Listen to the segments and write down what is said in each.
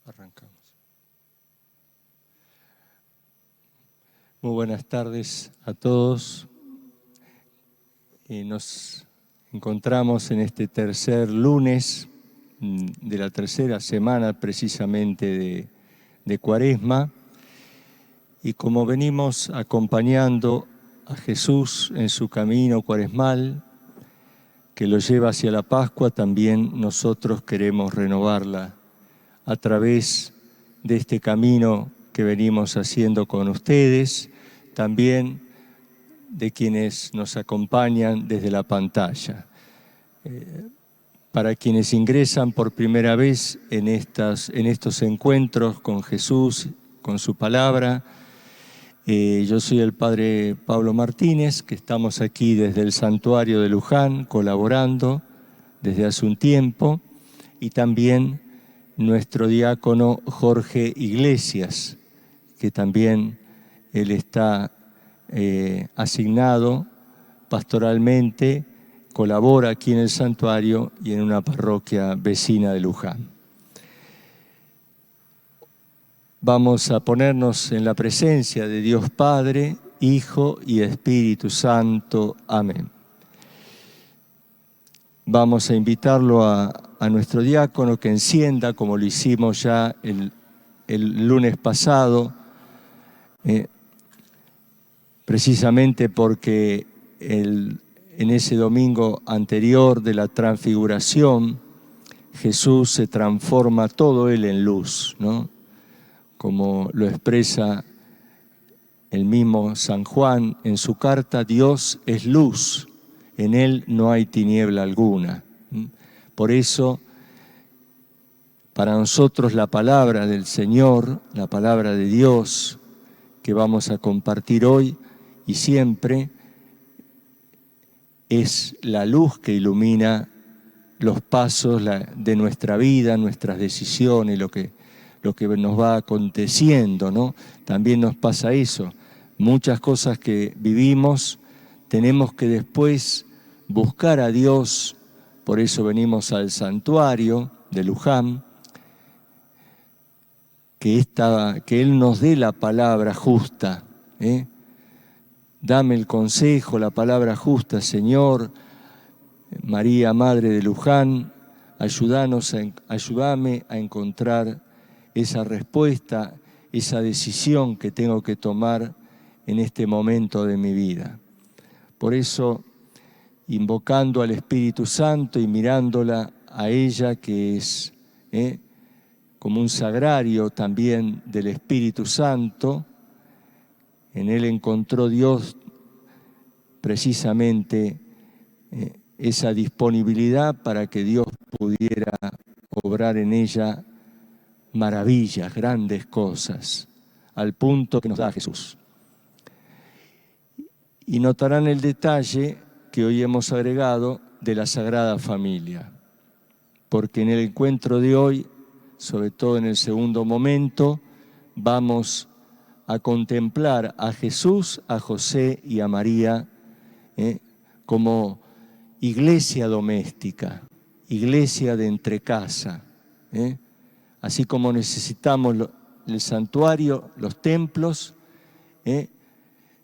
Arrancamos. Muy buenas tardes a todos. Nos encontramos en este tercer lunes de la tercera semana precisamente de Cuaresma. Y como venimos acompañando a Jesús en su camino cuaresmal, que lo lleva hacia la Pascua, también nosotros queremos renovarla a través de este camino que venimos haciendo con ustedes, también de quienes nos acompañan desde la pantalla. Para quienes ingresan por primera vez en estos encuentros con Jesús, con su palabra, yo soy el Padre Pablo Martínez, que estamos aquí desde el Santuario de Luján, colaborando desde hace un tiempo, y también nuestro diácono Jorge Iglesias, que también él está asignado pastoralmente, colabora aquí en el santuario y en una parroquia vecina de Luján. Vamos a ponernos en la presencia de Dios Padre, Hijo y Espíritu Santo. Amén. Vamos a invitarlo a nuestro diácono que encienda, como lo hicimos ya el lunes pasado, precisamente porque en ese domingo anterior de la transfiguración, Jesús se transforma todo él en luz, ¿no? Como lo expresa el mismo San Juan en su carta, Dios es luz, en él no hay tiniebla alguna. Por eso, para nosotros la palabra del Señor, la palabra de Dios que vamos a compartir hoy y siempre, es la luz que ilumina los pasos de nuestra vida, nuestras decisiones, lo que nos va aconteciendo, ¿no? También nos pasa eso. Muchas cosas que vivimos tenemos que después buscar a Dios, por eso venimos al santuario de Luján, que Él nos dé la palabra justa, ¿eh? Dame el consejo, la palabra justa, Señor. María, Madre de Luján, ayúdame a encontrar esa respuesta, esa decisión que tengo que tomar en este momento de mi vida. Por eso, invocando al Espíritu Santo y mirándola a ella, que es como un sagrario también del Espíritu Santo, en él encontró Dios precisamente esa disponibilidad para que Dios pudiera obrar en ella maravillas, grandes cosas, al punto que nos da Jesús. Y notarán el detalle que hoy hemos agregado de la Sagrada Familia, porque en el encuentro de hoy, sobre todo en el segundo momento, vamos a contemplar a Jesús, a José y a María como iglesia doméstica, iglesia de entrecasa. Así como necesitamos el santuario, los templos,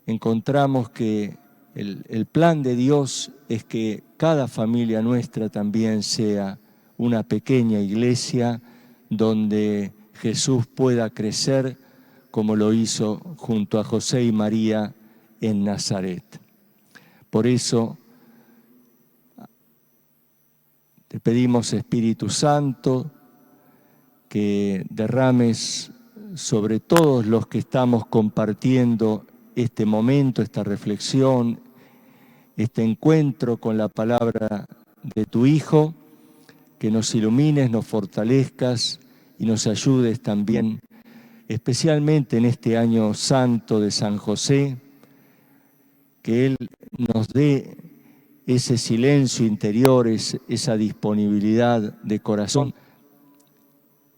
encontramos que el plan de Dios es que cada familia nuestra también sea una pequeña iglesia donde Jesús pueda crecer como lo hizo junto a José y María en Nazaret. Por eso te pedimos, Espíritu Santo, que derrames sobre todos los que estamos compartiendo este momento, esta reflexión, este encuentro con la palabra de tu Hijo, que nos ilumines, nos fortalezcas y nos ayudes también, especialmente en este año santo de San José, que Él nos dé ese silencio interior, esa disponibilidad de corazón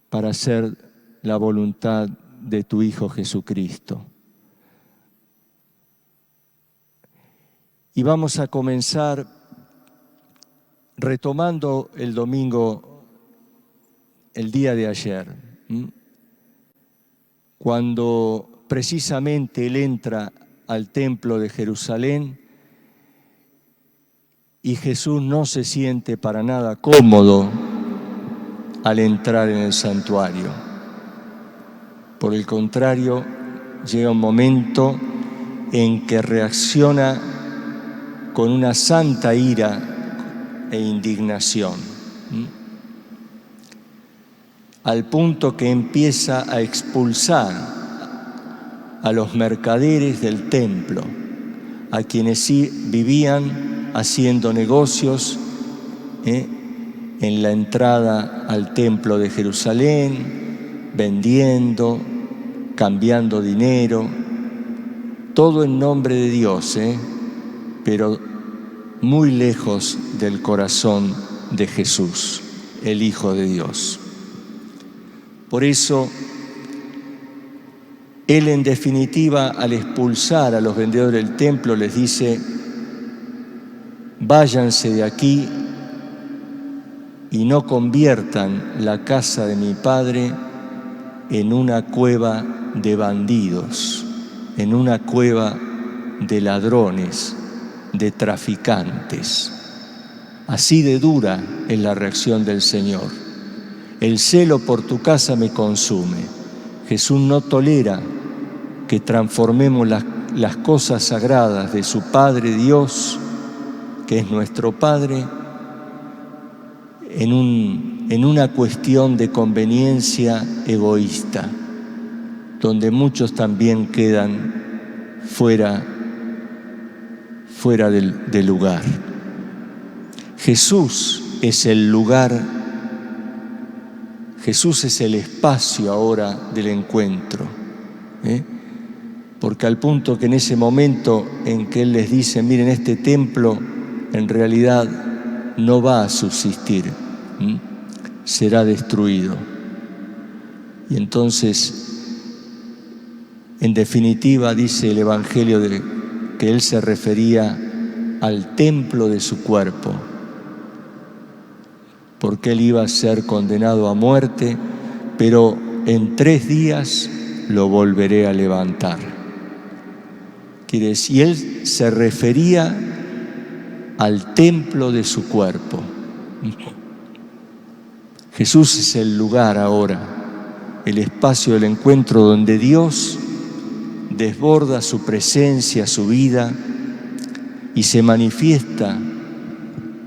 para hacer la voluntad de tu Hijo Jesucristo. Y vamos a comenzar retomando el domingo, el día de ayer, cuando precisamente él entra al templo de Jerusalén y Jesús no se siente para nada cómodo al entrar en el santuario. Por el contrario, llega un momento en que reacciona con una santa ira e indignación, al punto que empieza a expulsar a los mercaderes del templo, a quienes sí vivían haciendo negocios en la entrada al templo de Jerusalén, vendiendo, cambiando dinero, todo en nombre de Dios, pero muy lejos del corazón de Jesús, el Hijo de Dios. Por eso, Él en definitiva, al expulsar a los vendedores del templo, les dice: váyanse de aquí y no conviertan la casa de mi Padre en una cueva de bandidos, en una cueva de ladrones, de traficantes. Así de dura es la reacción del Señor. El celo por tu casa me consume. Jesús no tolera que transformemos las cosas sagradas de su Padre Dios, que es nuestro Padre, en una cuestión de conveniencia egoísta, donde muchos también quedan fuera del lugar. Jesús es el lugar, Jesús es el espacio ahora del encuentro, porque al punto que en ese momento en que Él les dice: miren, este templo en realidad no va a subsistir, será destruido. Y entonces, en definitiva, dice el Evangelio que Él se refería al templo de su cuerpo, porque Él iba a ser condenado a muerte, pero en 3 días lo volveré a levantar. Quiere decir, Él se refería al templo de su cuerpo. Jesús es el lugar ahora, el espacio del encuentro donde Dios desborda su presencia, su vida, y se manifiesta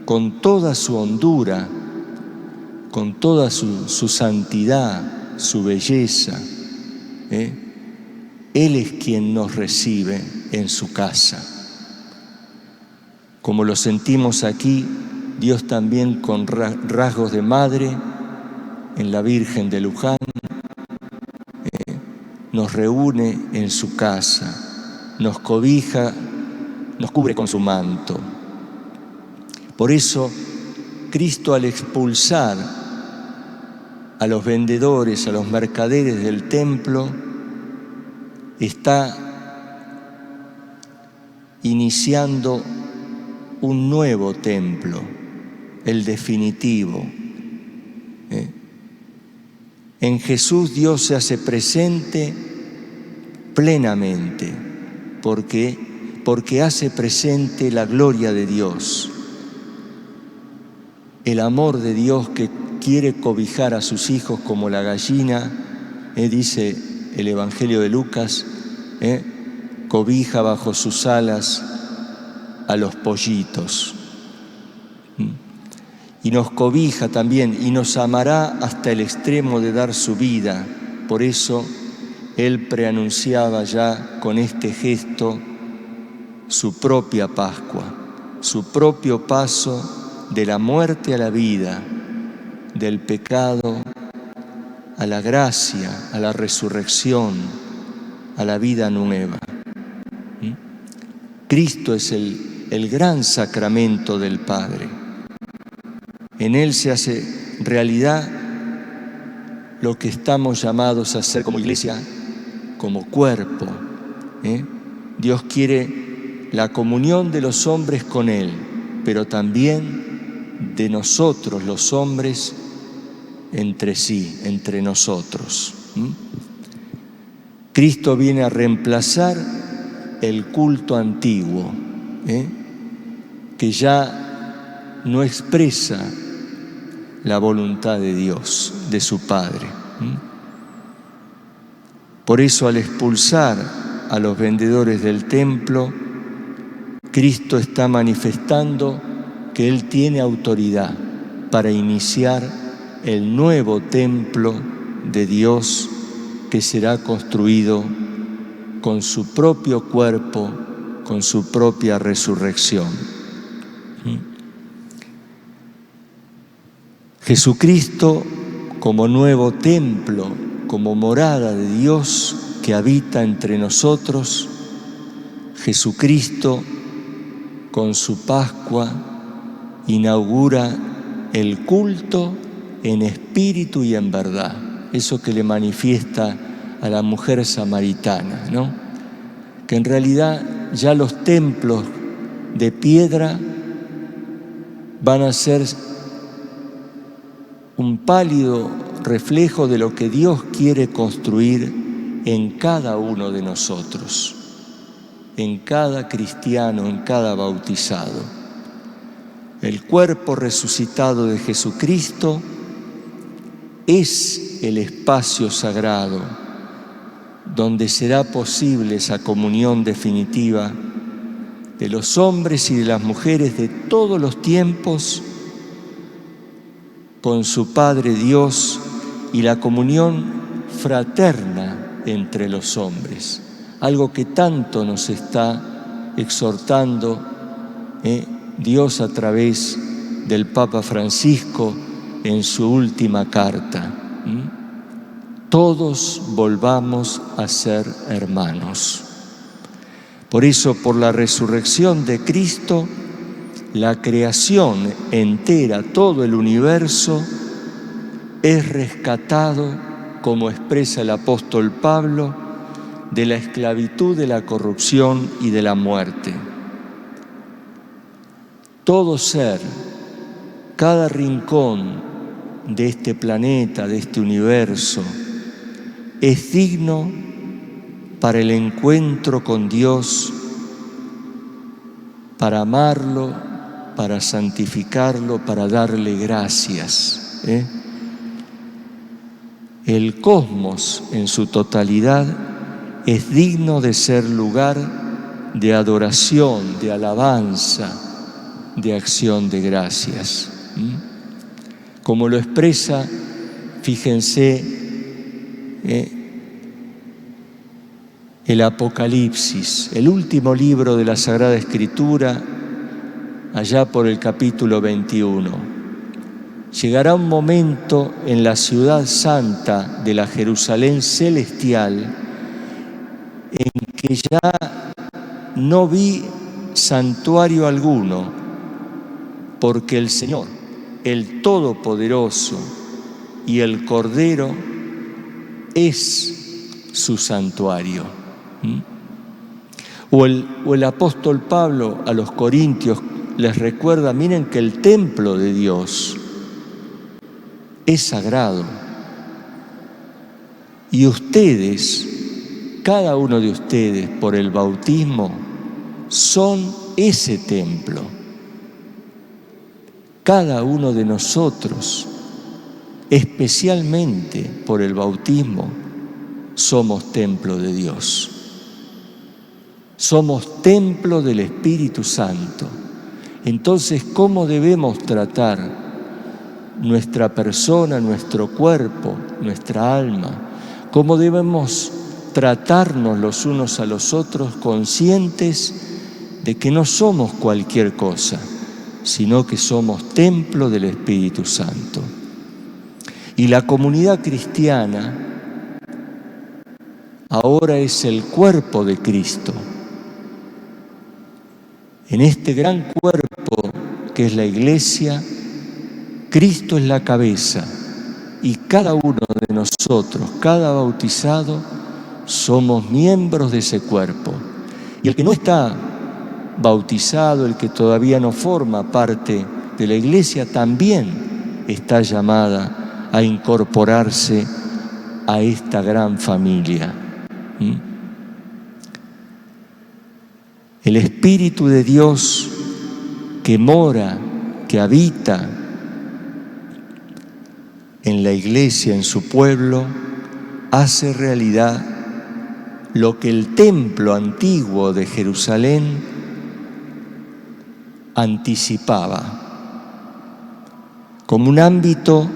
con toda su hondura, con toda su santidad, su belleza. Él es quien nos recibe en su casa. Como lo sentimos aquí, Dios también con rasgos de madre, en la Virgen de Luján, nos reúne en su casa, nos cobija, nos cubre con su manto. Por eso, Cristo, al expulsar a los vendedores, a los mercaderes del templo, está iniciando un nuevo templo, el definitivo. En Jesús Dios se hace presente plenamente, porque hace presente la gloria de Dios, el amor de Dios que quiere cobijar a sus hijos como la gallina, dice el Evangelio de Lucas, cobija bajo sus alas a los pollitos. Y nos cobija también y nos amará hasta el extremo de dar su vida. Por eso Él preanunciaba ya con este gesto su propia Pascua, su propio paso de la muerte a la vida, del pecado a la gracia, a la resurrección, a la vida nueva. Cristo es el gran sacramento del Padre. En Él se hace realidad lo que estamos llamados a hacer como iglesia, como cuerpo. Dios quiere la comunión de los hombres con Él, pero también de nosotros los hombres entre sí, entre nosotros. Cristo viene a reemplazar el culto antiguo, que ya no expresa la voluntad de Dios, de su Padre. Por eso, al expulsar a los vendedores del templo, Cristo está manifestando que Él tiene autoridad para iniciar el nuevo templo de Dios que será construido con su propio cuerpo, con su propia resurrección. Jesucristo como nuevo templo, como morada de Dios que habita entre nosotros, Jesucristo con su Pascua inaugura el culto en espíritu y en verdad. Eso que le manifiesta a la mujer samaritana, ¿no? Que en realidad ya los templos de piedra van a ser un pálido reflejo de lo que Dios quiere construir en cada uno de nosotros, en cada cristiano, en cada bautizado. El cuerpo resucitado de Jesucristo es el espacio sagrado donde será posible esa comunión definitiva de los hombres y de las mujeres de todos los tiempos con su Padre Dios y la comunión fraterna entre los hombres, algo que tanto nos está exhortando Dios a través del Papa Francisco en su última carta. Todos volvamos a ser hermanos. Por eso, por la resurrección de Cristo, la creación entera, todo el universo, es rescatado, como expresa el apóstol Pablo, de la esclavitud, de la corrupción y de la muerte. Todo ser, cada rincón de este planeta, de este universo, es digno para el encuentro con Dios, para amarlo, para santificarlo, para darle gracias. El cosmos en su totalidad es digno de ser lugar de adoración, de alabanza, de acción de gracias. Como lo expresa, fíjense, el Apocalipsis, el último libro de la Sagrada Escritura, allá por el capítulo 21. Llegará un momento en la ciudad santa de la Jerusalén celestial en que ya no vi santuario alguno, porque el Señor, el Todopoderoso y el Cordero es su santuario. O el apóstol Pablo a los Corintios les recuerda, miren que el templo de Dios es sagrado. Y ustedes, cada uno de ustedes, por el bautismo, son ese templo. Cada uno de nosotros, especialmente por el bautismo, somos templo de Dios. Somos templo del Espíritu Santo. Entonces, ¿cómo debemos tratar nuestra persona, nuestro cuerpo, nuestra alma? ¿Cómo debemos tratarnos los unos a los otros, conscientes de que no somos cualquier cosa, sino que somos templo del Espíritu Santo? Y la comunidad cristiana ahora es el cuerpo de Cristo. En este gran cuerpo que es la Iglesia, Cristo es la cabeza y cada uno de nosotros, cada bautizado, somos miembros de ese cuerpo. Y el que no está bautizado, el que todavía no forma parte de la Iglesia, también está llamada a incorporarse a esta gran familia. El Espíritu de Dios que mora, que habita en la Iglesia, en su pueblo, hace realidad lo que el templo antiguo de Jerusalén anticipaba, como un ámbito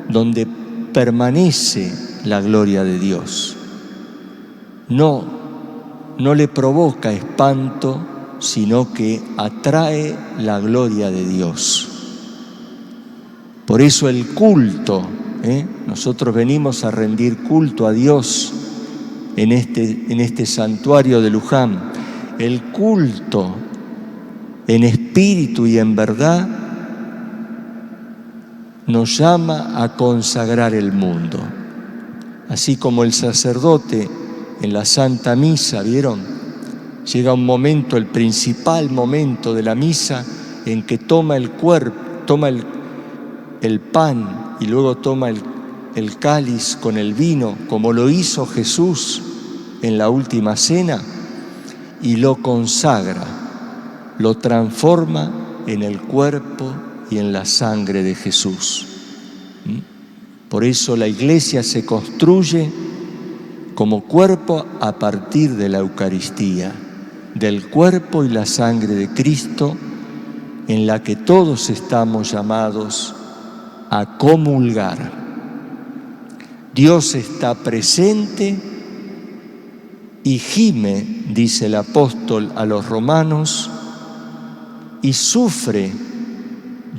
donde permanece la gloria de Dios. No le provoca espanto, sino que atrae la gloria de Dios. Por eso el culto, nosotros venimos a rendir culto a Dios en este santuario de Luján. El culto en espíritu y en verdad nos llama a consagrar el mundo. Así como el sacerdote en la Santa Misa, ¿vieron? Llega un momento, el principal momento de la misa, en que toma el cuerpo, toma el pan y luego toma el cáliz con el vino, como lo hizo Jesús en la última cena, y lo consagra, lo transforma en el cuerpo y en la sangre de Jesús. Por eso la Iglesia se construye como cuerpo a partir de la Eucaristía, del cuerpo y la sangre de Cristo, en la que todos estamos llamados a comulgar. Dios está presente y gime, dice el apóstol a los romanos, y sufre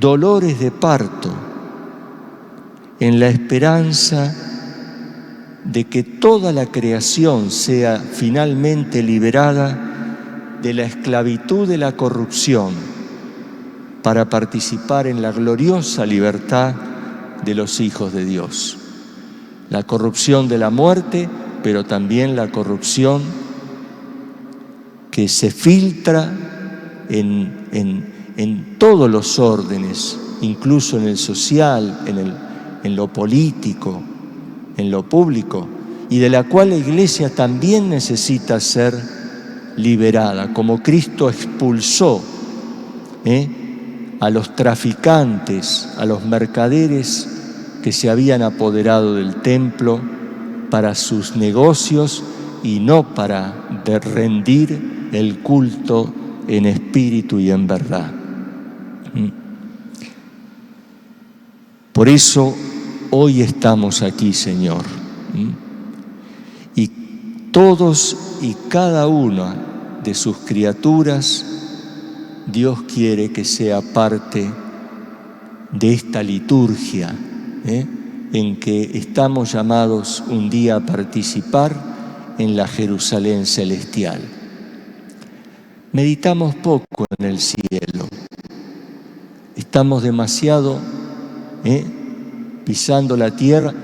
dolores de parto en la esperanza de que toda la creación sea finalmente liberada de la esclavitud de la corrupción para participar en la gloriosa libertad de los hijos de Dios. La corrupción de la muerte, pero también la corrupción que se filtra en todos los órdenes, incluso en el social, en lo político, en lo público, y de la cual la Iglesia también necesita ser liberada, como Cristo expulsó a los traficantes, a los mercaderes que se habían apoderado del templo para sus negocios y no para rendir el culto en espíritu y en verdad. Por eso hoy estamos aquí, Señor. Y todos y cada una de sus criaturas, Dios quiere que sea parte de esta liturgia, en que estamos llamados un día a participar en la Jerusalén celestial. Meditamos poco en el cielo. Estamos demasiado pisando la tierra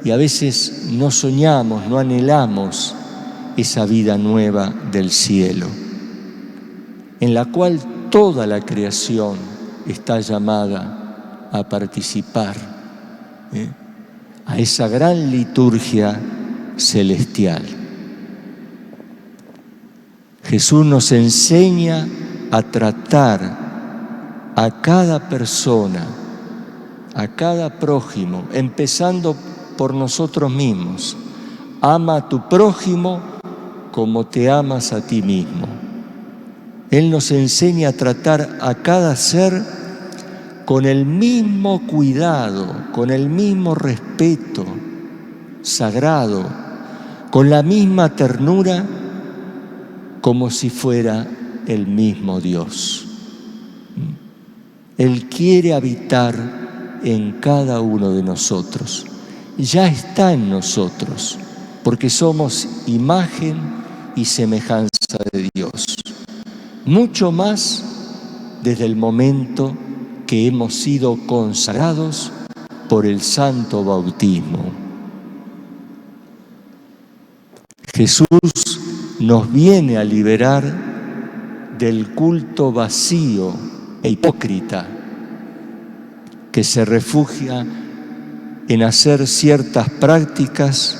y a veces no soñamos, no anhelamos esa vida nueva del cielo, en la cual toda la creación está llamada a participar, a esa gran liturgia celestial. Jesús nos enseña a tratar a cada persona, a cada prójimo, empezando por nosotros mismos. Ama a tu prójimo como te amas a ti mismo. Él nos enseña a tratar a cada ser con el mismo cuidado, con el mismo respeto sagrado, con la misma ternura, como si fuera el mismo Dios. Él quiere habitar en cada uno de nosotros. Ya está en nosotros, porque somos imagen y semejanza de Dios. Mucho más desde el momento que hemos sido consagrados por el santo bautismo. Jesús nos viene a liberar del culto vacío e hipócrita que se refugia en hacer ciertas prácticas,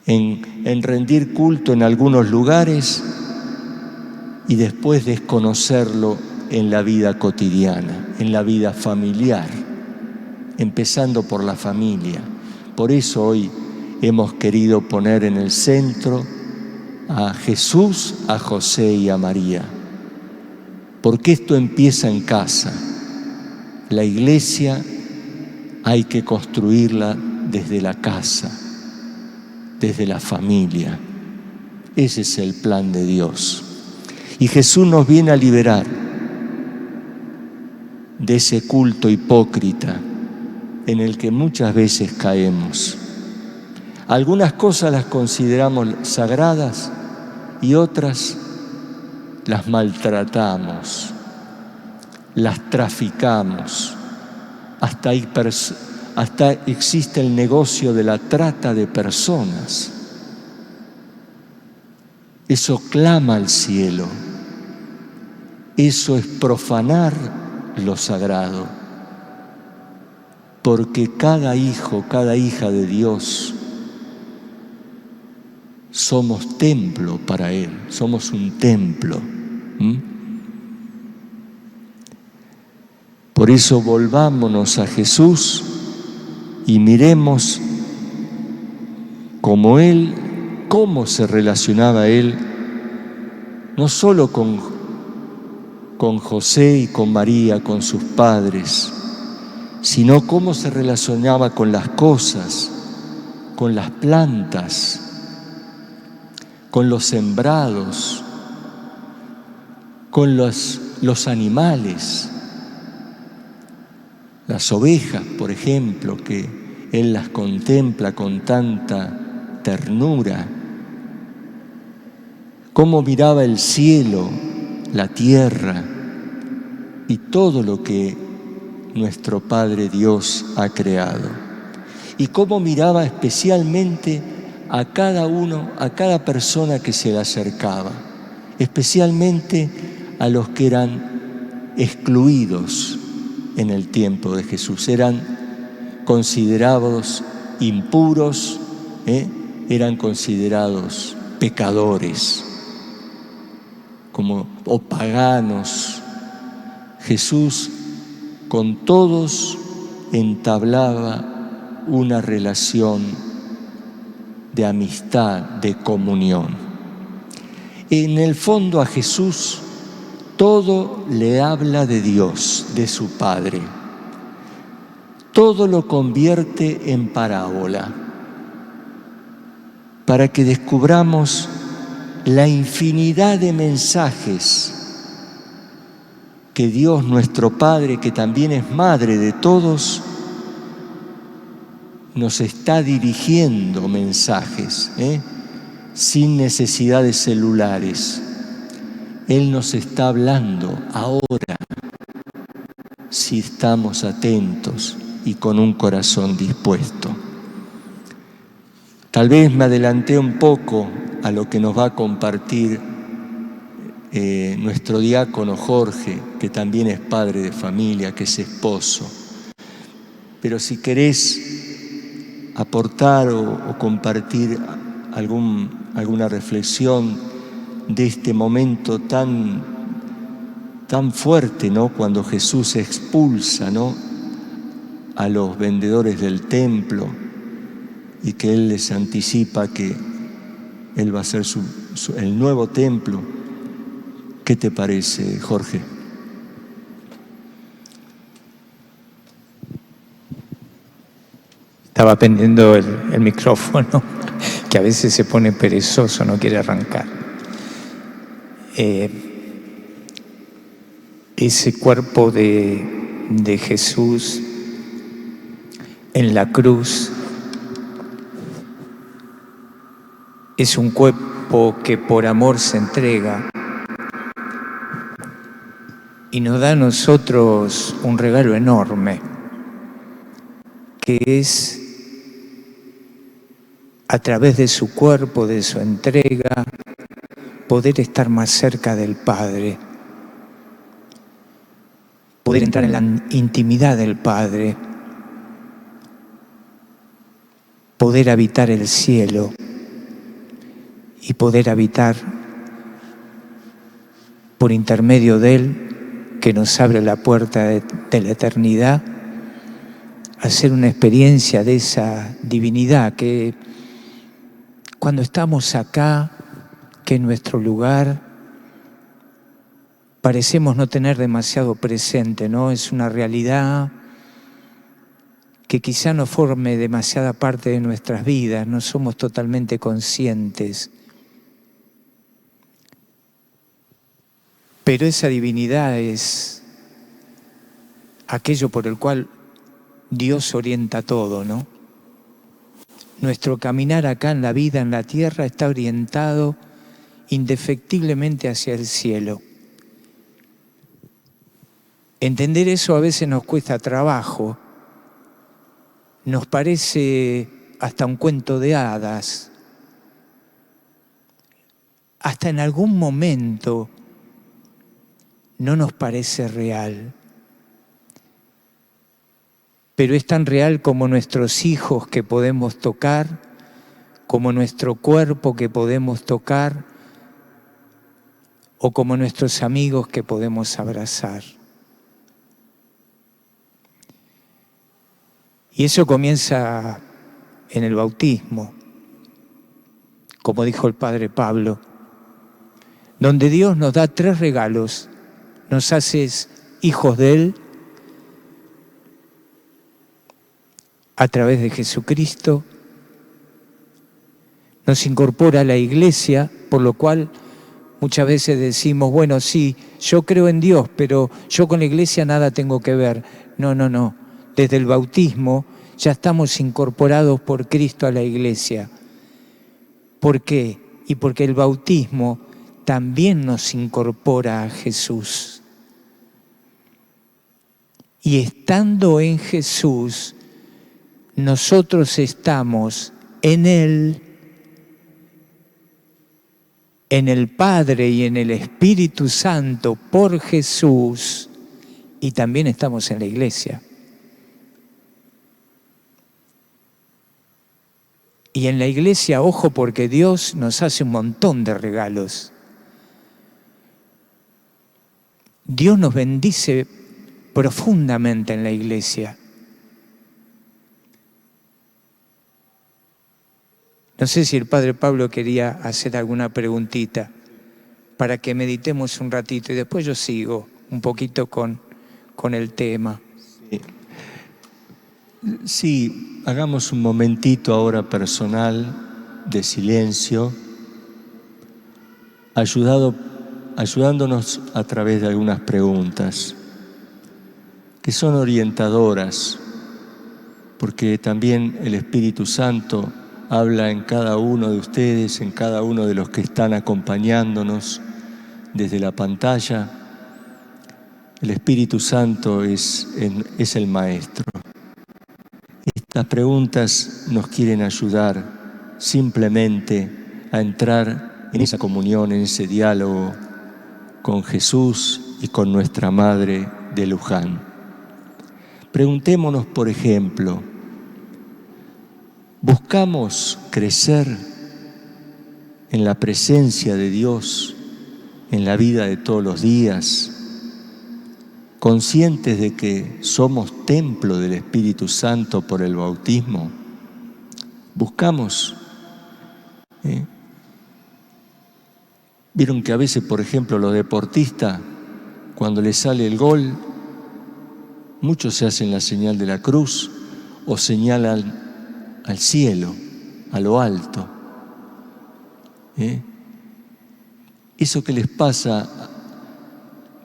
en rendir culto en algunos lugares y después desconocerlo en la vida cotidiana, en la vida familiar, empezando por la familia. Por eso hoy hemos querido poner en el centro a Jesús, a José y a María, porque esto empieza en casa. La iglesia hay que construirla desde la casa, desde la familia. Ese es el plan de Dios. Y Jesús nos viene a liberar de ese culto hipócrita en el que muchas veces caemos. Algunas cosas las consideramos sagradas y otras las maltratamos, las traficamos. Hasta existe el negocio de la trata de personas. Eso clama al cielo. Eso es profanar lo sagrado. Porque cada hijo, cada hija de Dios, somos templo para Él, somos un templo. Por eso volvámonos a Jesús y miremos cómo Él, cómo se relacionaba Él, no solo con José y con María, con sus padres, sino cómo se relacionaba con las cosas, con las plantas, con los sembrados, con los animales. Las ovejas, por ejemplo, que Él las contempla con tanta ternura. Cómo miraba el cielo, la tierra y todo lo que nuestro Padre Dios ha creado. Y cómo miraba especialmente a cada uno, a cada persona que se le acercaba, especialmente a los que eran excluidos en el tiempo de Jesús. Eran considerados impuros, eran considerados pecadores, o paganos. Jesús con todos entablaba una relación de amistad, de comunión. En el fondo a Jesús todo le habla de Dios, de su Padre. Todo lo convierte en parábola para que descubramos la infinidad de mensajes que Dios nuestro Padre, que también es Madre de todos, nos está dirigiendo mensajes, sin necesidad de celulares. Él nos está hablando ahora, si estamos atentos y con un corazón dispuesto. Tal vez me adelanté un poco a lo que nos va a compartir nuestro diácono Jorge, que también es padre de familia, que es esposo. Pero si querés aportar o compartir alguna reflexión de este momento tan fuerte, ¿no? Cuando Jesús expulsa, ¿no?, a los vendedores del templo y que Él les anticipa que Él va a ser el nuevo templo. ¿Qué te parece, Jorge? Estaba pendiendo el micrófono, que a veces se pone perezoso, no quiere arrancar. Ese cuerpo de Jesús en la cruz es un cuerpo que por amor se entrega y nos da a nosotros un regalo enorme, que es, a través de su cuerpo, de su entrega, poder estar más cerca del Padre, poder entrar en la intimidad del Padre, poder habitar el cielo y poder habitar por intermedio de Él, que nos abre la puerta de la eternidad, hacer una experiencia de esa divinidad que cuando estamos acá, que en nuestro lugar parecemos no tener demasiado presente, ¿no? Es una realidad que quizá no forme demasiada parte de nuestras vidas, no somos totalmente conscientes. Pero esa divinidad es aquello por el cual Dios orienta todo, ¿no? Nuestro caminar acá en la vida, en la tierra, está orientado indefectiblemente hacia el cielo. Entender eso a veces nos cuesta trabajo, nos parece hasta un cuento de hadas, hasta en algún momento no nos parece real. Pero es tan real como nuestros hijos que podemos tocar, como nuestro cuerpo que podemos tocar, o como nuestros amigos que podemos abrazar. Y eso comienza en el bautismo, como dijo el Padre Pablo, donde Dios nos da 3 regalos. Nos haces hijos de Él a través de Jesucristo, nos incorpora a la iglesia, por lo cual muchas veces decimos, bueno, sí, yo creo en Dios, pero yo con la iglesia nada tengo que ver. No, no, no. Desde el bautismo ya estamos incorporados por Cristo a la iglesia. ¿Por qué? Y porque el bautismo también nos incorpora a Jesús. Y estando en Jesús, nosotros estamos en Él, en el Padre y en el Espíritu Santo por Jesús, y también estamos en la iglesia. Y en la iglesia, ojo, porque Dios nos hace un montón de regalos. Dios nos bendice profundamente en la iglesia. No sé si el Padre Pablo quería hacer alguna preguntita para que meditemos un ratito y después yo sigo un poquito con el tema. Sí, hagamos un momentito ahora personal de silencio, ayudándonos a través de algunas preguntas que son orientadoras, porque también el Espíritu Santo habla en cada uno de ustedes, en cada uno de los que están acompañándonos desde la pantalla. El Espíritu Santo es el Maestro. Estas preguntas nos quieren ayudar simplemente a entrar en esa comunión, en ese diálogo con Jesús y con nuestra Madre de Luján. Preguntémonos, por ejemplo, ¿buscamos crecer en la presencia de Dios en la vida de todos los días, conscientes de que somos templo del Espíritu Santo por el bautismo? Buscamos. Vieron que a veces, por ejemplo, los deportistas, cuando les sale el gol, muchos se hacen la señal de la cruz o señalan al cielo, a lo alto. Eso que les pasa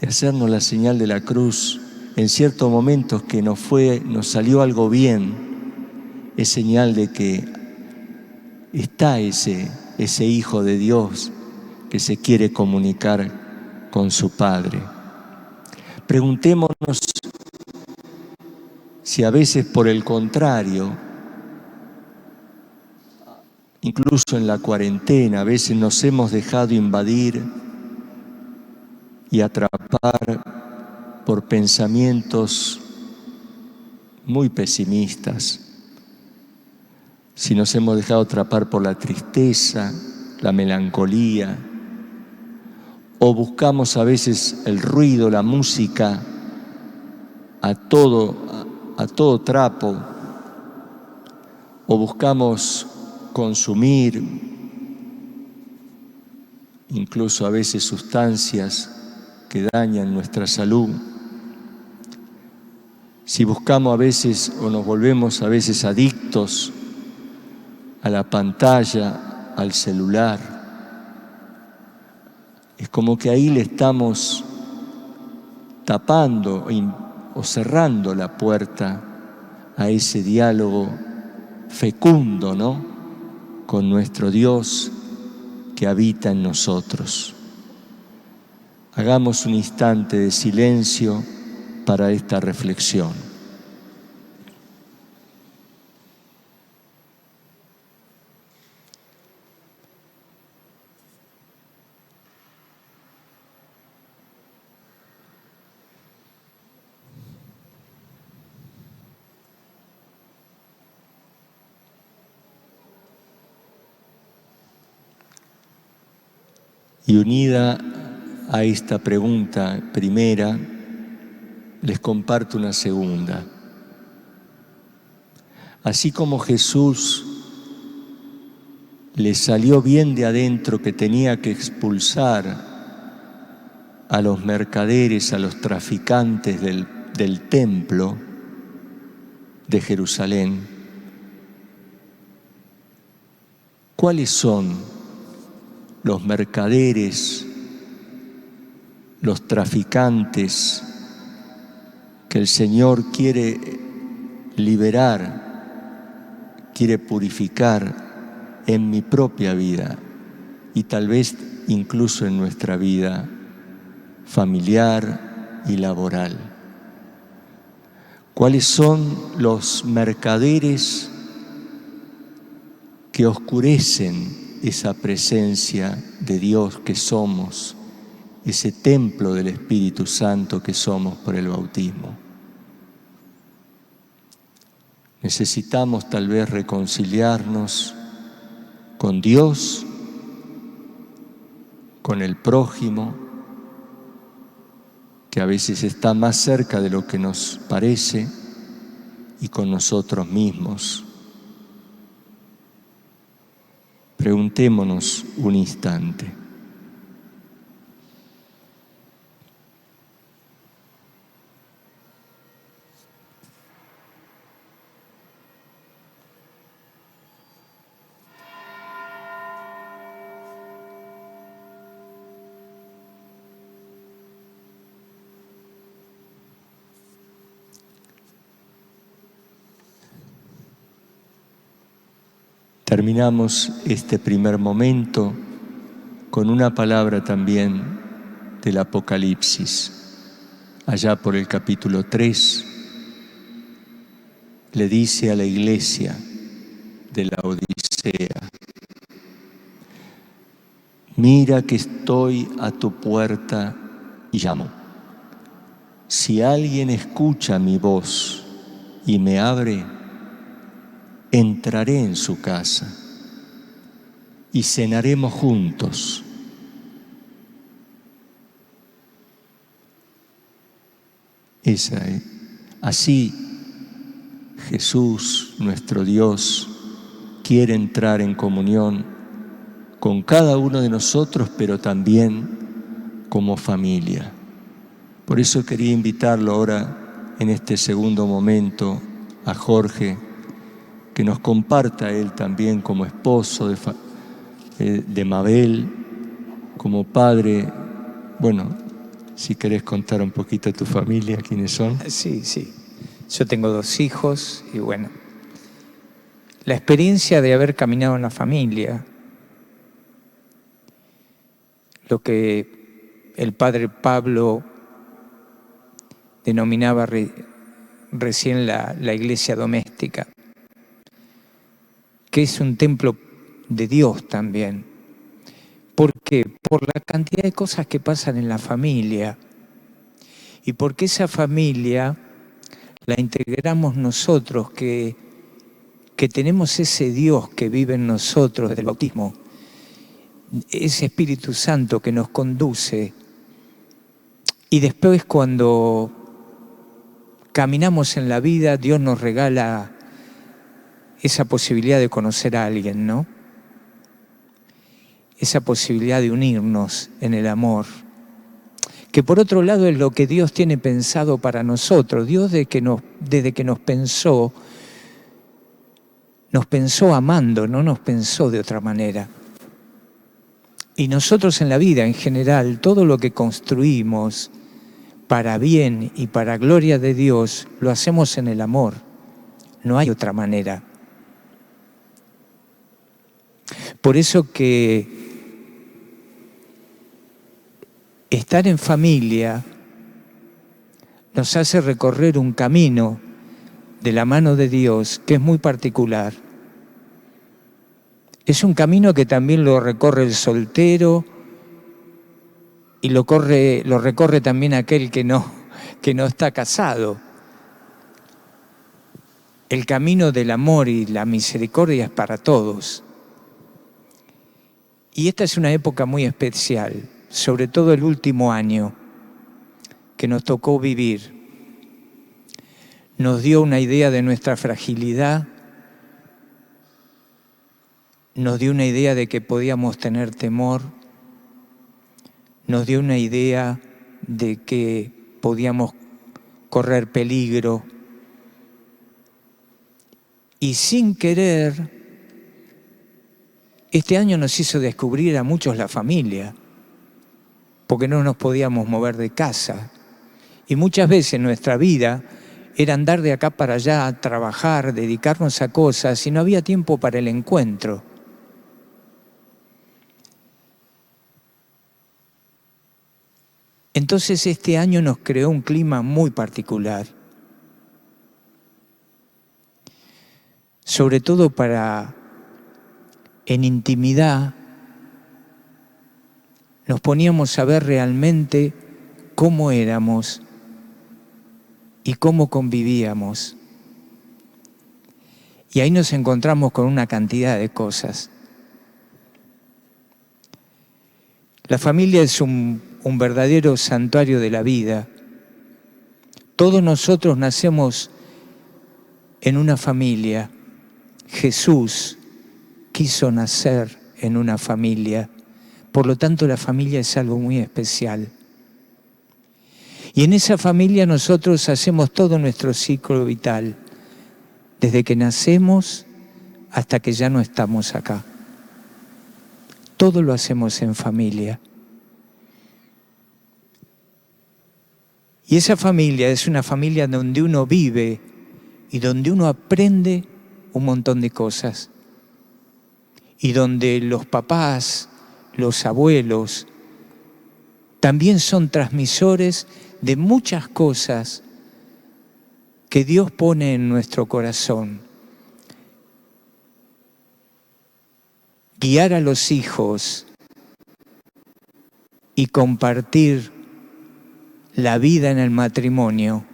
de hacernos la señal de la cruz en ciertos momentos que nos salió algo bien, es señal de que está ese Hijo de Dios que se quiere comunicar con su Padre. Preguntémonos si a veces, por el contrario, incluso en la cuarentena, a veces nos hemos dejado invadir y atrapar por pensamientos muy pesimistas. Si nos hemos dejado atrapar por la tristeza, la melancolía, o buscamos a veces el ruido, la música, a todo trapo, o buscamos consumir incluso a veces sustancias que dañan nuestra salud. Si buscamos a veces o nos volvemos a veces adictos a la pantalla, al celular, es como que ahí le estamos tapando o cerrando la puerta a ese diálogo fecundo, ¿no?, con nuestro Dios que habita en nosotros. Hagamos un instante de silencio para esta reflexión. Y unida a esta pregunta primera, les comparto una segunda. Así como Jesús le salió bien de adentro que tenía que expulsar a los mercaderes, a los traficantes del templo de Jerusalén, ¿cuáles son los mercaderes, los traficantes que el Señor quiere liberar, quiere purificar en mi propia vida y tal vez incluso en nuestra vida familiar y laboral? ¿Cuáles son los mercaderes que oscurecen esa presencia de Dios que somos, ese templo del Espíritu Santo que somos por el bautismo? Necesitamos tal vez reconciliarnos con Dios, con el prójimo, que a veces está más cerca de lo que nos parece, y con nosotros mismos. Preguntémonos un instante. Terminamos este primer momento con una palabra también del Apocalipsis. Allá por el capítulo 3, le dice a la iglesia de la Odisea: mira que estoy a tu puerta y llamo. Si alguien escucha mi voz y me abre, entraré en su casa y cenaremos juntos. Así Jesús, nuestro Dios, quiere entrar en comunión con cada uno de nosotros, pero también como familia. Por eso quería invitarlo ahora, en este segundo momento, a Jorge, que nos comparta él también como esposo de Mabel, como padre. Bueno, si querés contar un poquito a tu familia, ¿quiénes son? Sí. Yo tengo 2 hijos y bueno, la experiencia de haber caminado en la familia, lo que el padre Pablo denominaba recién la iglesia doméstica, que es un templo de Dios también. ¿Por qué? Por la cantidad de cosas que pasan en la familia. Y porque esa familia la integramos nosotros, que tenemos ese Dios que vive en nosotros desde el bautismo, ese Espíritu Santo que nos conduce. Y después, cuando caminamos en la vida, Dios nos regala esa posibilidad de conocer a alguien, ¿no? Esa posibilidad de unirnos en el amor, que por otro lado es lo que Dios tiene pensado para nosotros. Dios desde que nos pensó amando, no nos pensó de otra manera. Y nosotros en la vida en general, todo lo que construimos para bien y para gloria de Dios, lo hacemos en el amor. No hay otra manera. Por eso que estar en familia nos hace recorrer un camino de la mano de Dios que es muy particular. Es un camino que también lo recorre el soltero y lo recorre también aquel que no está casado. El camino del amor y la misericordia es para todos. Y esta es una época muy especial, sobre todo el último año que nos tocó vivir. Nos dio una idea de nuestra fragilidad, nos dio una idea de que podíamos tener temor, nos dio una idea de que podíamos correr peligro. Y sin querer, este año nos hizo descubrir a muchos la familia, porque no nos podíamos mover de casa. Y muchas veces nuestra vida era andar de acá para allá, trabajar, dedicarnos a cosas, y no había tiempo para el encuentro. Entonces este año nos creó un clima muy particular, sobre todo para, en intimidad, nos poníamos a ver realmente cómo éramos y cómo convivíamos. Y ahí nos encontramos con una cantidad de cosas. La familia es un verdadero santuario de la vida. Todos nosotros nacemos en una familia. Jesús quiso nacer en una familia. Por lo tanto, la familia es algo muy especial. Y en esa familia nosotros hacemos todo nuestro ciclo vital, desde que nacemos hasta que ya no estamos acá. Todo lo hacemos en familia. Y esa familia es una familia donde uno vive y donde uno aprende un montón de cosas. Y donde los papás, los abuelos, también son transmisores de muchas cosas que Dios pone en nuestro corazón. Guiar a los hijos y compartir la vida en el matrimonio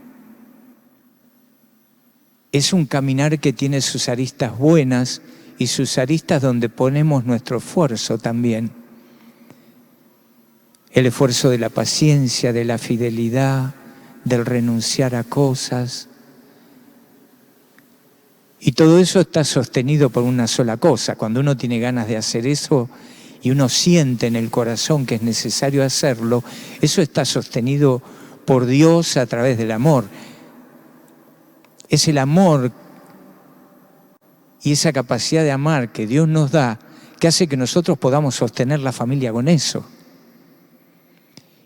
es un caminar que tiene sus aristas buenas y sus aristas donde ponemos nuestro esfuerzo también. El esfuerzo de la paciencia, de la fidelidad, del renunciar a cosas. Y todo eso está sostenido por una sola cosa. Cuando uno tiene ganas de hacer eso y uno siente en el corazón que es necesario hacerlo, eso está sostenido por Dios a través del amor. Es el amor y esa capacidad de amar que Dios nos da que hace que nosotros podamos sostener la familia con eso.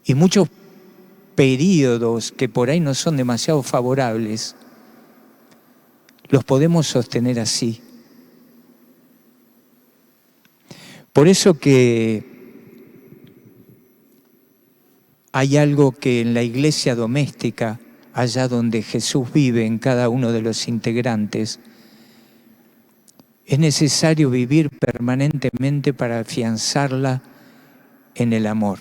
Y muchos periodos que por ahí no son demasiado favorables, los podemos sostener así. Por eso que hay algo que en la iglesia doméstica, allá donde Jesús vive en cada uno de los integrantes, Es necesario vivir permanentemente para afianzarla en el amor.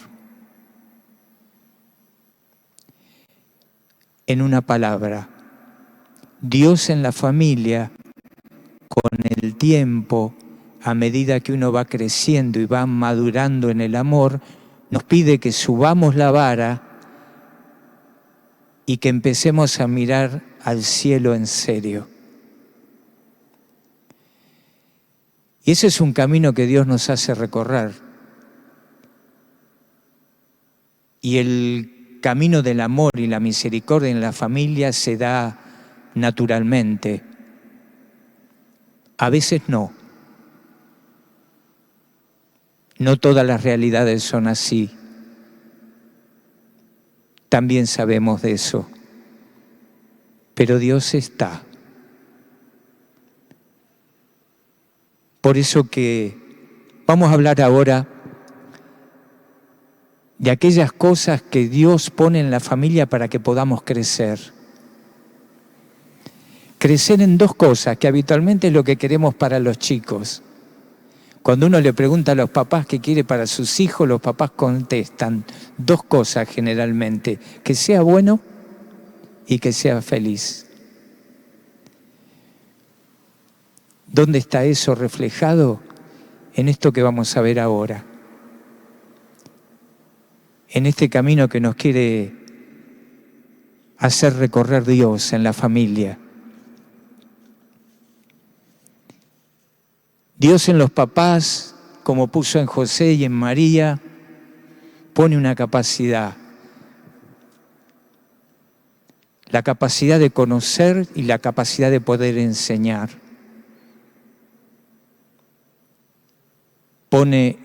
En una palabra, Dios en la familia, con el tiempo, a medida que uno va creciendo y va madurando en el amor, nos pide que subamos la vara y que empecemos a mirar al cielo en serio. Y ese es un camino que Dios nos hace recorrer. Y el camino del amor y la misericordia en la familia se da naturalmente. A veces no. No todas las realidades son así. También sabemos de eso. Pero Dios está. Por eso que vamos a hablar ahora de aquellas cosas que Dios pone en la familia para que podamos crecer. Crecer en dos cosas, que habitualmente es lo que queremos para los chicos. Cuando uno le pregunta a los papás qué quiere para sus hijos, los papás contestan dos cosas generalmente: que sea bueno y que sea feliz. ¿Dónde está eso reflejado? En esto que vamos a ver ahora. En este camino que nos quiere hacer recorrer Dios en la familia. Dios en los papás, como puso en José y en María, pone una capacidad. La capacidad de conocer y la capacidad de poder enseñar. Pone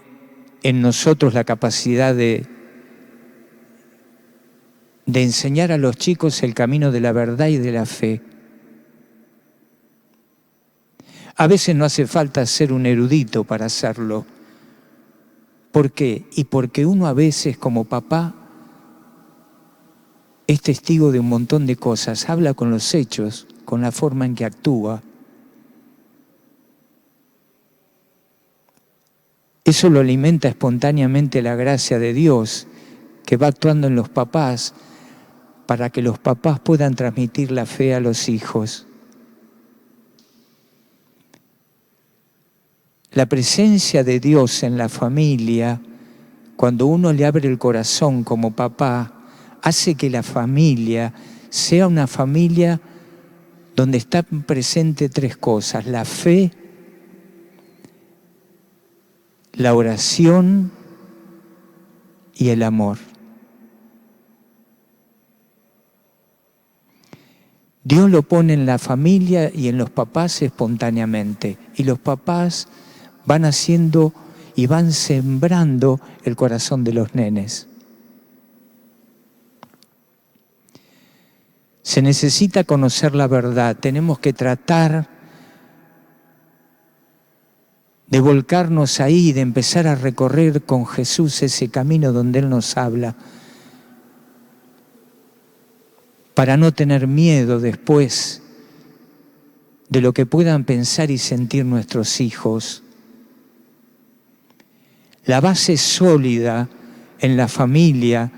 en nosotros la capacidad de enseñar a los chicos el camino de la verdad y de la fe. A veces no hace falta ser un erudito para hacerlo. ¿Por qué? Y porque uno a veces como papá es testigo de un montón de cosas, habla con los hechos, con la forma en que actúa. Eso lo alimenta espontáneamente la gracia de Dios, que va actuando en los papás para que los papás puedan transmitir la fe a los hijos. La presencia de Dios en la familia, cuando uno le abre el corazón como papá, hace que la familia sea una familia donde están presentes tres cosas: la fe, la oración y el amor. Dios lo pone en la familia y en los papás espontáneamente. Y los papás van haciendo y van sembrando el corazón de los nenes. Se necesita conocer la verdad. Tenemos que tratar de volcarnos ahí, de empezar a recorrer con Jesús ese camino donde Él nos habla, para no tener miedo después de lo que puedan pensar y sentir nuestros hijos. La base sólida en la familia,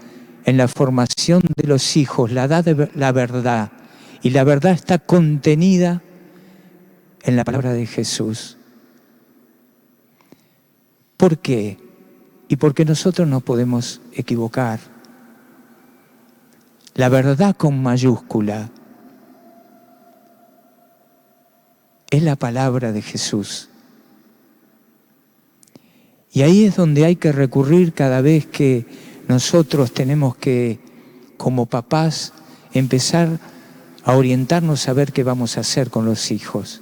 en la formación de los hijos, la da la verdad. Y la verdad está contenida en la palabra de Jesús. ¿Por qué? Y porque nosotros no podemos equivocar. La verdad con mayúscula es la palabra de Jesús. Y ahí es donde hay que recurrir cada vez que nosotros tenemos que, como papás, empezar a orientarnos a ver qué vamos a hacer con los hijos.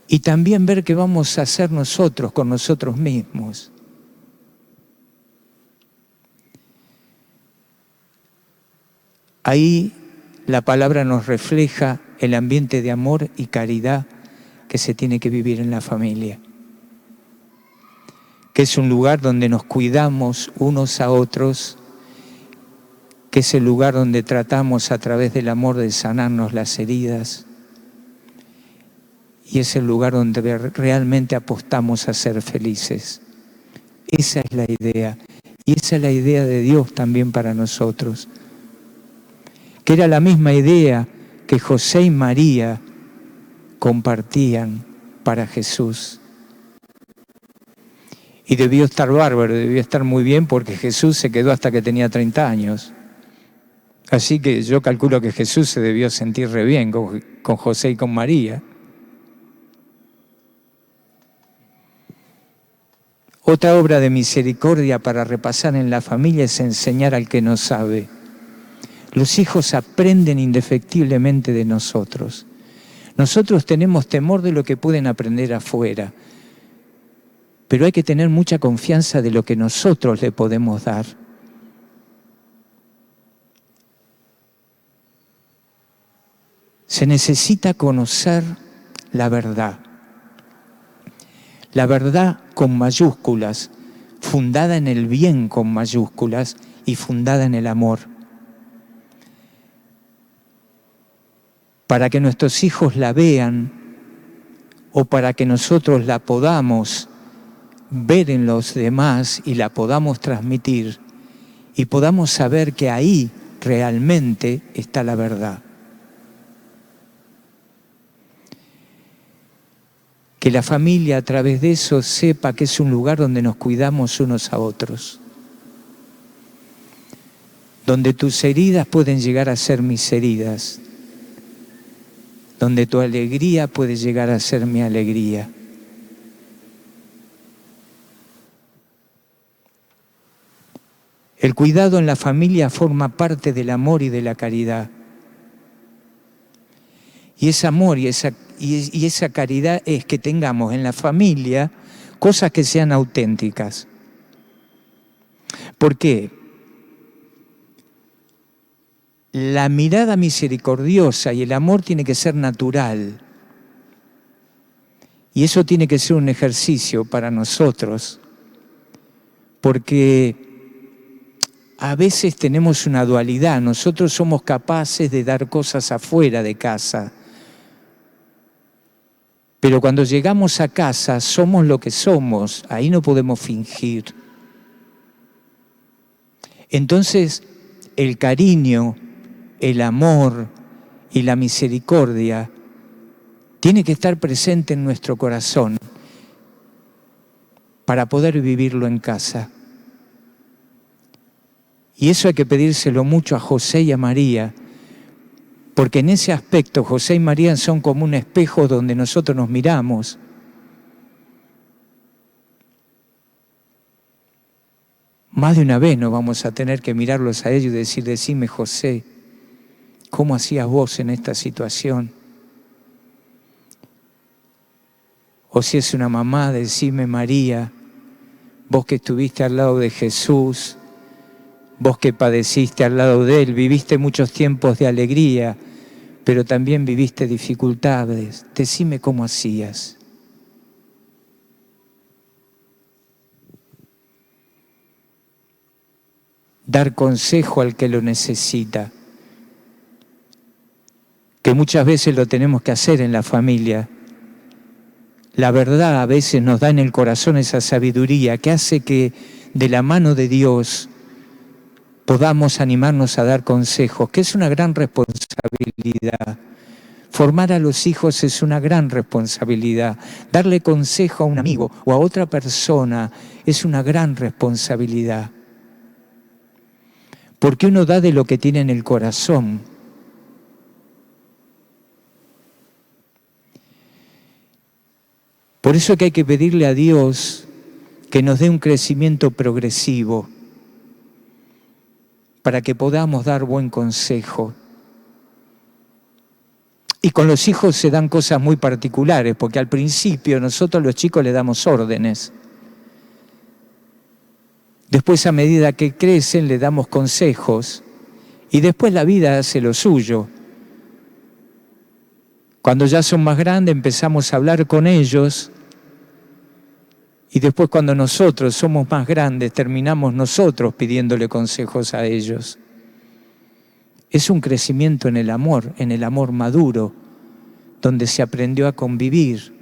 Y también ver qué vamos a hacer nosotros con nosotros mismos. Ahí la palabra nos refleja el ambiente de amor y caridad que se tiene que vivir en la familia. Que es un lugar donde nos cuidamos unos a otros, que es el lugar donde tratamos a través del amor de sanarnos las heridas. y es el lugar donde realmente apostamos a ser felices. Esa es la idea, y esa es la idea de Dios también para nosotros, que era la misma idea que José y María compartían para Jesús. Y debió estar bárbaro, debió estar muy bien, porque Jesús se quedó hasta que tenía 30 años. Así que yo calculo que Jesús se debió sentir re bien con José y con María. Otra obra de misericordia para repasar en la familia es enseñar al que no sabe. Los hijos aprenden indefectiblemente de nosotros. Nosotros tenemos temor de lo que pueden aprender afuera, pero hay que tener mucha confianza de lo que nosotros le podemos dar. Se necesita conocer la verdad con mayúsculas, fundada en el bien con mayúsculas y fundada en el amor. Para que nuestros hijos la vean o para que nosotros la podamos ver en los demás y la podamos transmitir y podamos saber que ahí realmente está la verdad. Que la familia a través de eso sepa que es un lugar donde nos cuidamos unos a otros, donde tus heridas pueden llegar a ser mis heridas, donde tu alegría puede llegar a ser mi alegría. El cuidado en la familia forma parte del amor y de la caridad. Y ese amor y esa caridad es que tengamos en la familia cosas que sean auténticas. ¿Por qué? La mirada misericordiosa y el amor tiene que ser natural. Y eso tiene que ser un ejercicio para nosotros. Porque a veces tenemos una dualidad. Nosotros somos capaces de dar cosas afuera de casa. Pero cuando llegamos a casa somos lo que somos. Ahí no podemos fingir. Entonces, el cariño, el amor y la misericordia tiene que estar presente en nuestro corazón para poder vivirlo en casa. Y eso hay que pedírselo mucho a José y a María, porque en ese aspecto José y María son como un espejo donde nosotros nos miramos. Más de una vez nos vamos a tener que mirarlos a ellos y decir, decime José, ¿cómo hacías vos en esta situación? O si es una mamá, decime María, vos que estuviste al lado de Jesús, vos que padeciste al lado de Él, viviste muchos tiempos de alegría, pero también viviste dificultades. Decime cómo hacías. Dar consejo al que lo necesita, que muchas veces lo tenemos que hacer en la familia. La verdad a veces nos da en el corazón esa sabiduría que hace que de la mano de Dios podamos animarnos a dar consejos, que es una gran responsabilidad. Formar a los hijos es una gran responsabilidad. Darle consejo a un amigo o a otra persona es una gran responsabilidad. Porque uno da de lo que tiene en el corazón. Por eso que hay que pedirle a Dios que nos dé un crecimiento progresivo para que podamos dar buen consejo. Y con los hijos se dan cosas muy particulares, porque al principio nosotros los chicos le damos órdenes. Después, a medida que crecen, le damos consejos. Y después la vida hace lo suyo. Cuando ya son más grandes, empezamos a hablar con ellos. Y después, cuando nosotros somos más grandes, terminamos nosotros pidiéndole consejos a ellos. Es un crecimiento en el amor maduro, donde se aprendió a convivir,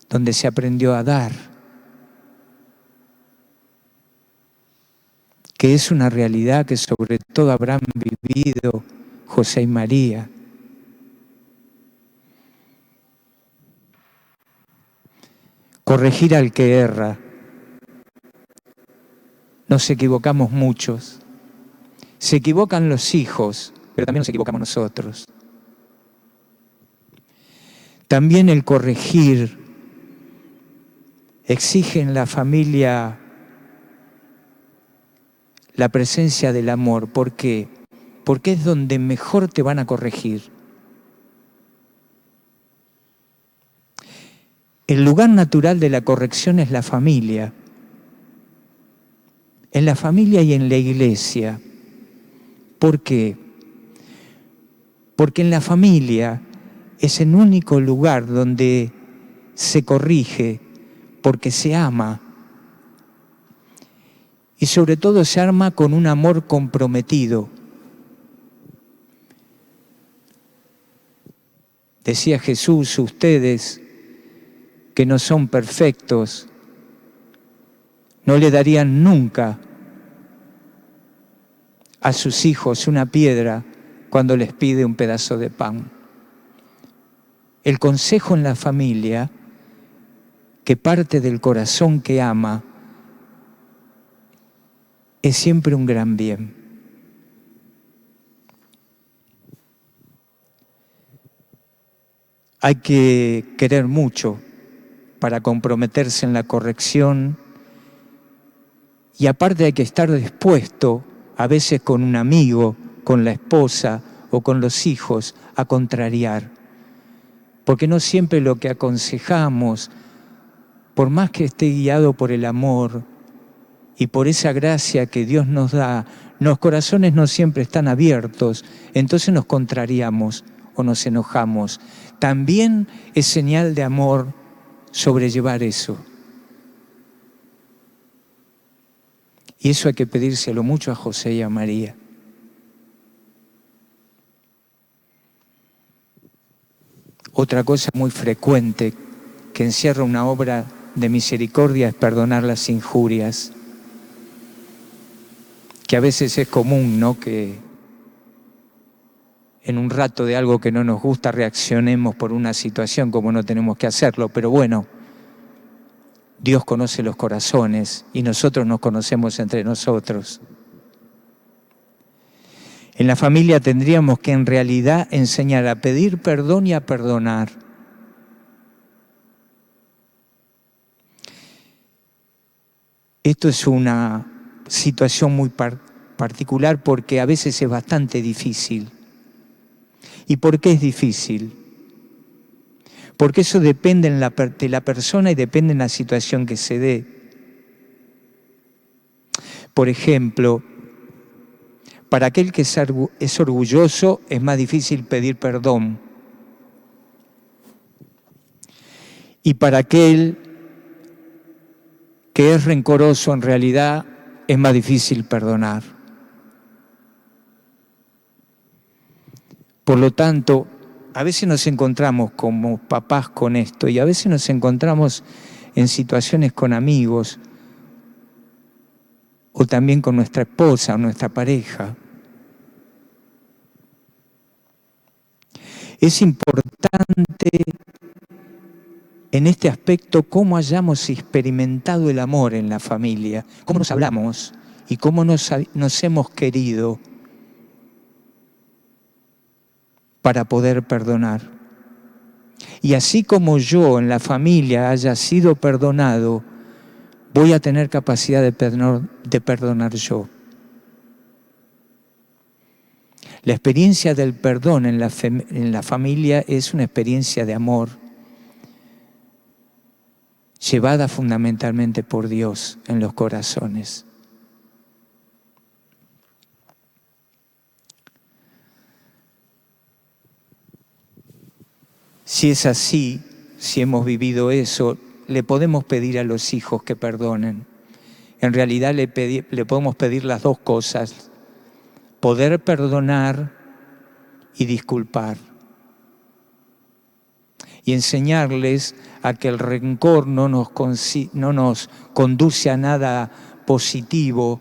donde se aprendió a dar, que es una realidad que sobre todo habrán vivido José y María. Corregir al que erra. Nos equivocamos muchos. Se equivocan los hijos, pero también nos equivocamos nosotros. También el corregir exige en la familia la presencia del amor. ¿Por qué? Porque es donde mejor te van a corregir. El lugar natural de la corrección es la familia. En la familia y en la iglesia. ¿Por qué? Porque en la familia es el único lugar donde se corrige, porque se ama. Y sobre todo se ama con un amor comprometido. Decía Jesús, ustedes que no son perfectos, no le darían nunca a sus hijos una piedra cuando les pide un pedazo de pan. El consejo en la familia, que parte del corazón que ama, es siempre un gran bien. Hay que querer mucho para comprometerse en la corrección y aparte hay que estar dispuesto, a veces con un amigo, con la esposa o con los hijos, a contrariar. Porque no siempre lo que aconsejamos, por más que esté guiado por el amor y por esa gracia que Dios nos da, los corazones no siempre están abiertos, entonces nos contrariamos o nos enojamos. También es señal de amor sobrellevar eso. Y eso hay que pedírselo mucho a José y a María. Otra cosa muy frecuente que encierra una obra de misericordia es perdonar las injurias, que a veces es común, ¿no?, que en un rato de algo que no nos gusta reaccionemos por una situación como no tenemos que hacerlo, pero bueno, Dios conoce los corazones y nosotros nos conocemos entre nosotros. En la familia tendríamos que en realidad enseñar a pedir perdón y a perdonar. Esto es una situación muy particular porque a veces es bastante difícil. ¿Y por qué es difícil? Porque eso depende de la persona y depende en la situación que se dé. Por ejemplo, para aquel que es orgulloso es más difícil pedir perdón. Y para aquel que es rencoroso en realidad es más difícil perdonar. Por lo tanto, a veces nos encontramos como papás con esto y a veces nos encontramos en situaciones con amigos o también con nuestra esposa o nuestra pareja. Es importante en este aspecto cómo hayamos experimentado el amor en la familia, cómo nos hablamos y cómo nos hemos querido para poder perdonar. Y así como yo en la familia haya sido perdonado, voy a tener capacidad de perdonar yo. La experiencia del perdón en la familia es una experiencia de amor, llevada fundamentalmente por Dios en los corazones. Si es así, si hemos vivido eso, le podemos pedir a los hijos que perdonen. En realidad le podemos pedir las dos cosas: poder perdonar y disculpar. y enseñarles a que el rencor no nos conduce a nada positivo.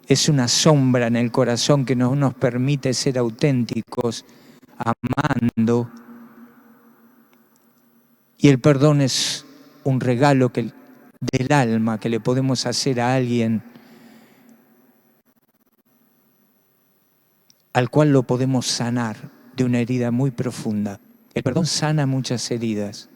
Es una sombra en el corazón que no nos permite ser auténticos, amando. Y el perdón es un regalo del alma que le podemos hacer a alguien al cual lo podemos sanar de una herida muy profunda. El perdón sana muchas heridas.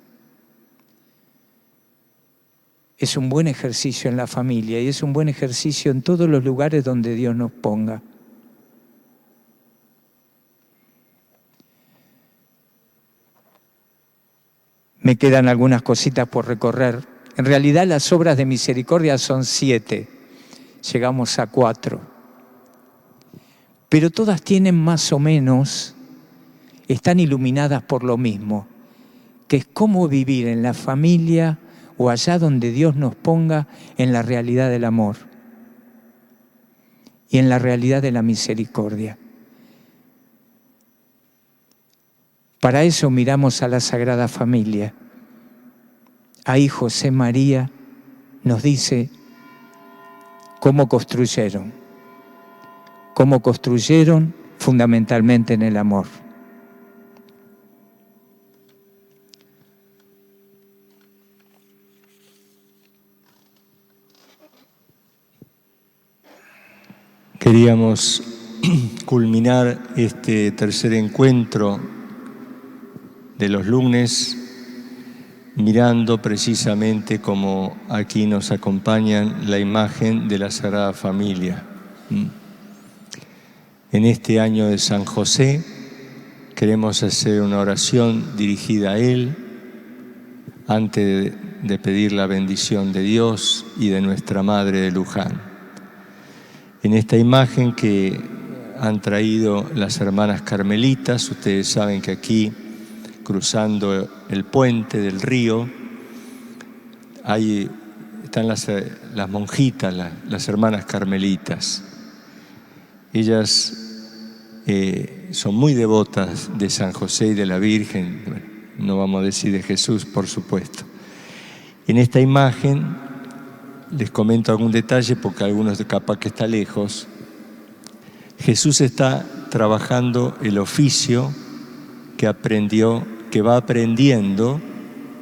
Es un buen ejercicio en la familia y es un buen ejercicio en todos los lugares donde Dios nos ponga. Me quedan algunas cositas por recorrer. En realidad las obras de misericordia son 7. Llegamos a 4. Pero todas tienen más o menos, están iluminadas por lo mismo, que es cómo vivir en la familia o allá donde Dios nos ponga en la realidad del amor y en la realidad de la misericordia. Para eso miramos a la Sagrada Familia. Ahí José María nos dice cómo construyeron fundamentalmente en el amor. Queríamos culminar este tercer encuentro de los lunes mirando precisamente como aquí nos acompañan la imagen de la Sagrada Familia. En este año de San José queremos hacer una oración dirigida a él antes de pedir la bendición de Dios y de nuestra Madre de Luján. En esta imagen que han traído las hermanas carmelitas, ustedes saben que aquí, cruzando el puente del río, ahí están las monjitas, las hermanas carmelitas. Ellas son muy devotas de San José y de la Virgen, bueno, no vamos a decir de Jesús, por supuesto. En esta imagen, les comento algún detalle porque algunos capaz que está lejos, Jesús está trabajando el oficio que va aprendiendo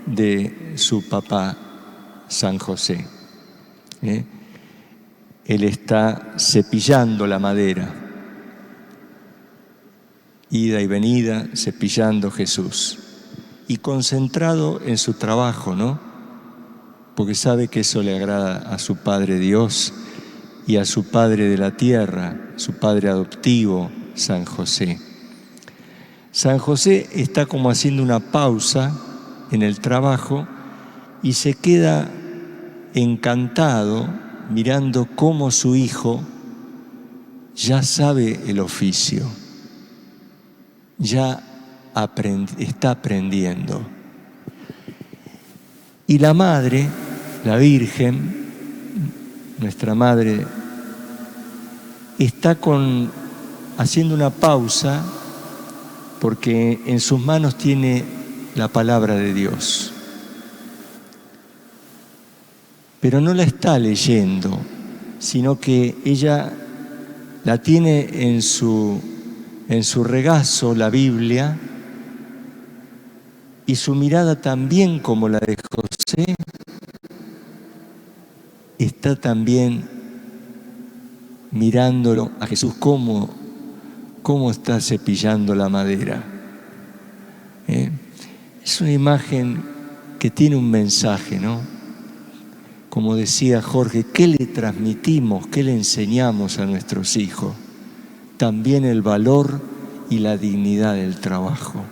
de su papá San José. Él está cepillando la madera, ida y venida, cepillando Jesús, y concentrado en su trabajo, ¿no? Porque sabe que eso le agrada a su Padre Dios y a su Padre de la tierra, su Padre adoptivo, San José. San José está como haciendo una pausa en el trabajo y se queda encantado mirando cómo su hijo ya sabe el oficio, ya está aprendiendo. Y la Madre, la Virgen, nuestra Madre, está haciendo una pausa porque en sus manos tiene la palabra de Dios. Pero no la está leyendo, sino que ella la tiene en su regazo, la Biblia, y su mirada también como la de José, está también mirándolo a Jesús cómo está cepillando la madera. Es una imagen que tiene un mensaje, ¿no? Como decía Jorge, ¿qué le transmitimos, qué le enseñamos a nuestros hijos? También el valor y la dignidad del trabajo.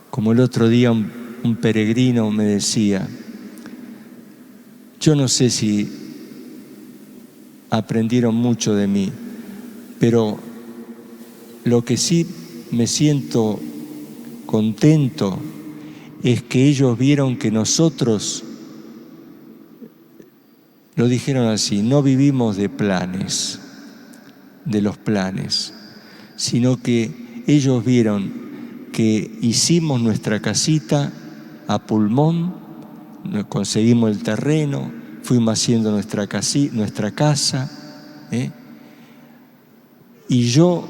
Como el otro día un peregrino me decía, yo no sé si aprendieron mucho de mí, pero lo que sí me siento contento es que ellos vieron que nosotros, lo dijeron así, no vivimos de los planes, sino que ellos vieron que hicimos nuestra casita a pulmón, conseguimos el terreno, fuimos haciendo nuestra casa, y yo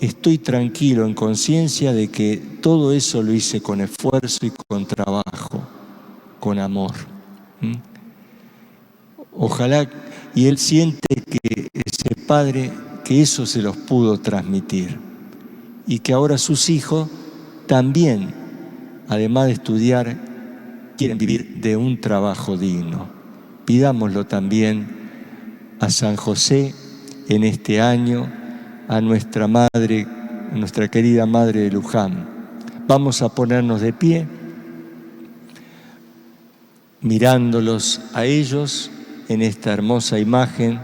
estoy tranquilo en conciencia de que todo eso lo hice con esfuerzo y con trabajo, con amor. Ojalá, y él siente que ese padre, que eso se los pudo transmitir, y que ahora sus hijos también, además de estudiar, quieren vivir de un trabajo digno. Pidámoslo también a San José en este año, a nuestra madre, a nuestra querida madre de Luján. Vamos a ponernos de pie, mirándolos a ellos en esta hermosa imagen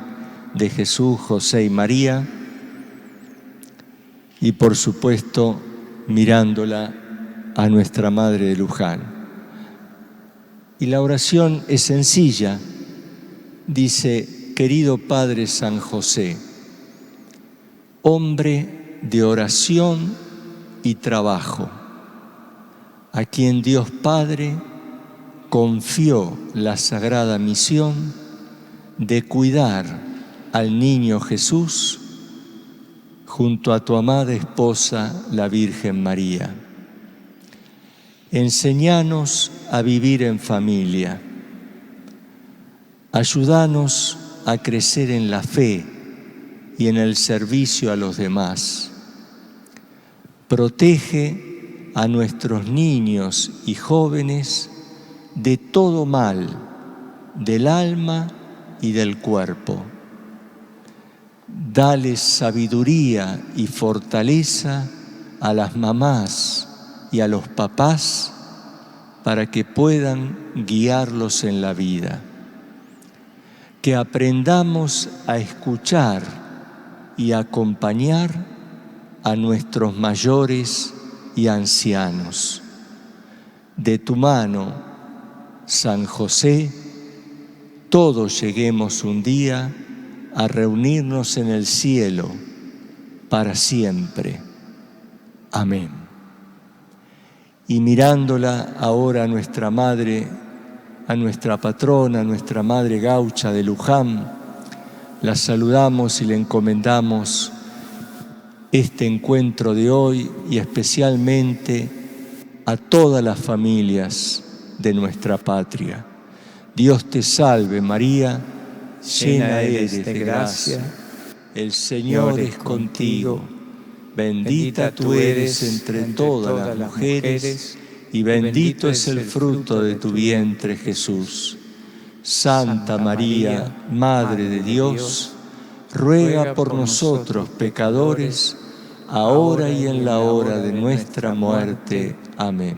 de Jesús, José y María, y por supuesto mirándola a nuestra madre de Luján. Y la oración es sencilla, dice: querido Padre San José, hombre de oración y trabajo, a quien Dios Padre confió la sagrada misión de cuidar al niño Jesús junto a tu amada esposa, la Virgen María. Enséñanos a vivir en familia. Ayúdanos a crecer en la fe y en el servicio a los demás. Protege a nuestros niños y jóvenes de todo mal, del alma y del cuerpo. Dales sabiduría y fortaleza a las mamás y a los papás para que puedan guiarlos en la vida. Que aprendamos a escuchar y acompañar a nuestros mayores y ancianos. De tu mano, San José, todos lleguemos un día a reunirnos en el cielo para siempre. Amén. Y mirándola ahora a nuestra madre, a nuestra patrona, a nuestra madre gaucha de Luján, la saludamos y le encomendamos este encuentro de hoy y especialmente a todas las familias de nuestra patria. Dios te salve María, llena eres de gracia, el Señor es contigo, bendita tú eres entre todas las mujeres y bendito es el fruto de tu vientre Jesús. Santa María, Madre de Dios, ruega por nosotros pecadores, ahora y en la hora de nuestra muerte. Amén.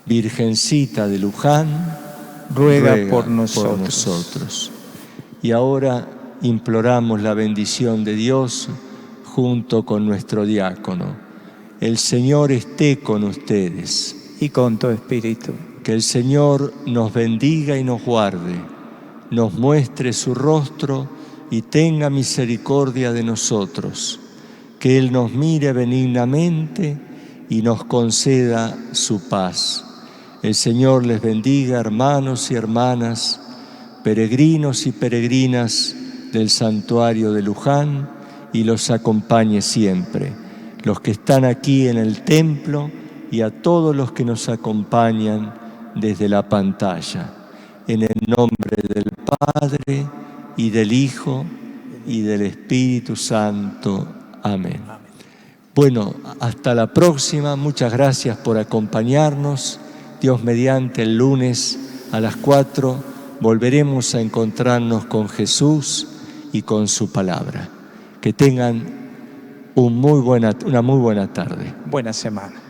Virgencita de Luján, ruega por nosotros. Y ahora imploramos la bendición de Dios junto con nuestro diácono. El Señor esté con ustedes. Y con tu espíritu. Que el Señor nos bendiga y nos guarde, nos muestre su rostro y tenga misericordia de nosotros. Que Él nos mire benignamente y nos conceda su paz. El Señor les bendiga, hermanos y hermanas, peregrinos y peregrinas del santuario de Luján, y los acompañe siempre. Los que están aquí en el templo y a todos los que nos acompañan desde la pantalla. En el nombre del Padre, y del Hijo, y del Espíritu Santo. Amén. Bueno, hasta la próxima. Muchas gracias por acompañarnos. Dios mediante, el lunes a las 4 volveremos a encontrarnos con Jesús y con su palabra. Que tengan una muy buena tarde. Buena semana.